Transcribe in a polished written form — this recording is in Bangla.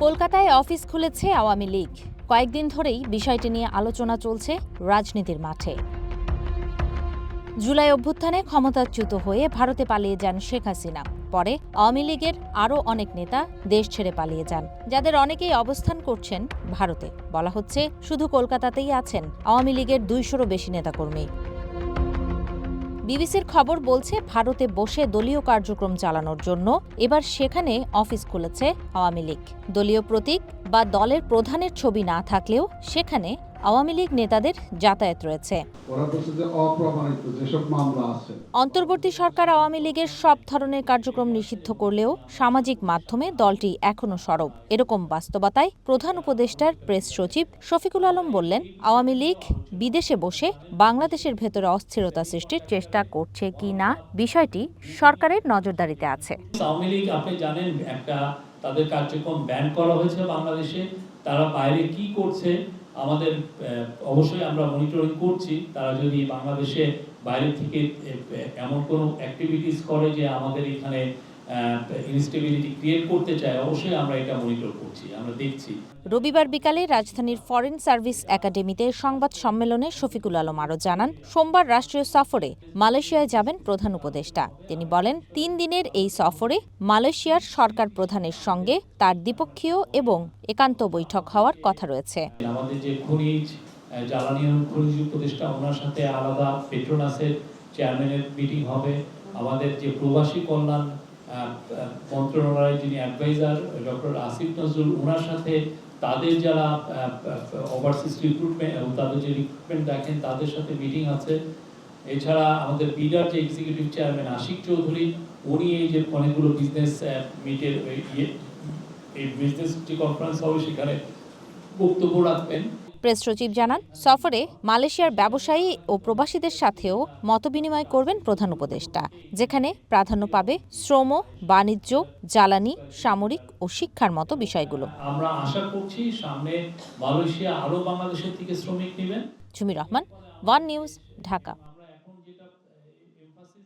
কলকাতায় অফিস খুলেছে আওয়ামী লীগ। কয়েকদিন ধরেই বিষয়টি নিয়ে আলোচনা চলছে রাজনীতির মাঠে। জুলাই অভ্যুত্থানে ক্ষমতাচ্যুত হয়ে ভারতে পালিয়ে যান শেখ হাসিনা। পরে আওয়ামী লীগের আরও অনেক নেতা দেশ ছেড়ে পালিয়ে যান, যাদের অনেকেই অবস্থান করছেন ভারতে। বলা হচ্ছে শুধু কলকাতাতেই আছেন আওয়ামী লীগের 200-রও বেশি নেতাকর্মী। বিবিসির খবর বলছে ভারতে বসে দলীয় কার্যক্রম চালানোর জন্য এবার সেখানে অফিস খুলেছে আওয়ামী লীগ। দলীয় প্রতীক বা দলের প্রধানের ছবি না থাকলেও সেখানে আওয়ামী লীগ নেতাদের যাতায়াত রয়েছে। অন্তর্বর্তী সরকার আওয়ামী লীগের সব ধরনের কার্যক্রম নিষিদ্ধ করলেও সামাজিক মাধ্যমে দলটি এখনো সরব। এরকম বাস্তবতায় প্রধান উপদেষ্টার প্রেস সচিব শফিকুল আলম বললেন, আওয়ামী লীগ বিদেশে বসে বাংলাদেশের ভেতরে অস্থিরতা সৃষ্টির চেষ্টা করছে কি না বিষয়টি সরকারের নজরদারিতে আছে। আওয়ামী লীগ আপনি জানেন একটা তাদের কার্যক্রম ব্যান করা হয়েছে বাংলাদেশে। তারা বাইরে কি করছে আমাদের অবশ্যই আমরা মনিটরিং করছি। তারা যদি বাংলাদেশে বাইরে থেকে এমন কোনো অ্যাক্টিভিটিস করে যে আমাদের এখানে ইনস্টেবিলিটি ক্রিয়েট করতে চায়, অবশ্যই আমরা এটা মনিটর করছি, আমরা দেখছি। রবিবার বিকালে রাজধানীর ফরেন সার্ভিস একাডেমিতে সংবাদ সম্মেলনে শফিকুল আলম আরও জানান, সোমবার রাষ্ট্রীয় সফরে মালয়েশিয়ায় যাবেন প্রধান উপদেষ্টা। তিনি বলেন, 3 দিনের এই সফরে মালয়েশিয়ার সরকার প্রধানের সঙ্গে তার দ্বিপক্ষীয় এবং একান্ত বৈঠক হওয়ার কথা রয়েছে। আমাদের যে খনিজ জ্বালানি এবং খনিজ উপদেষ্টা, ওনার সাথে আলাদা পেট্রোনাসের চেয়ারম্যানের মিটিং হবে। আমাদের যে প্রবাসী কল্যাণ মন্ত্রণালয়ের যিনি অ্যাডভাইজার ডক্টর আসিফ নজরুল, ওনার সাথে তাদের যারা ওভারসিজ রিক্রুটমেন্ট এবং তাদের যে রিক্রুটমেন্ট দেখেন তাদের সাথে মিটিং আছে। এছাড়া আমাদের বিডার যে এক্সিকিউটিভ চেয়ারম্যান আশিক চৌধুরী, উনি এই যে অনেকগুলো বিজনেস মিটের এই বিজনেস যে কনফারেন্স হবে সেখানে বক্তব্য রাখবেন। প্রেস সচিব জানান, সফরে মালয়েশিয়ার ব্যবসায়ী ও প্রবাসীদের সাথেও মতবিনিময় করবেন প্রধান উপদেষ্টা, যেখানে প্রাধান্য পাবে শ্রম, বাণিজ্য, জ্বালানি, সামরিক ও শিক্ষার মতো বিষয়গুলো। আমরা আশা করছি সামনে মালয়েশিয়া আরও বাংলাদেশের থেকে শ্রমিক নেবেন। ঝুমি রহমান, ওয়ান নিউজ, ঢাকা।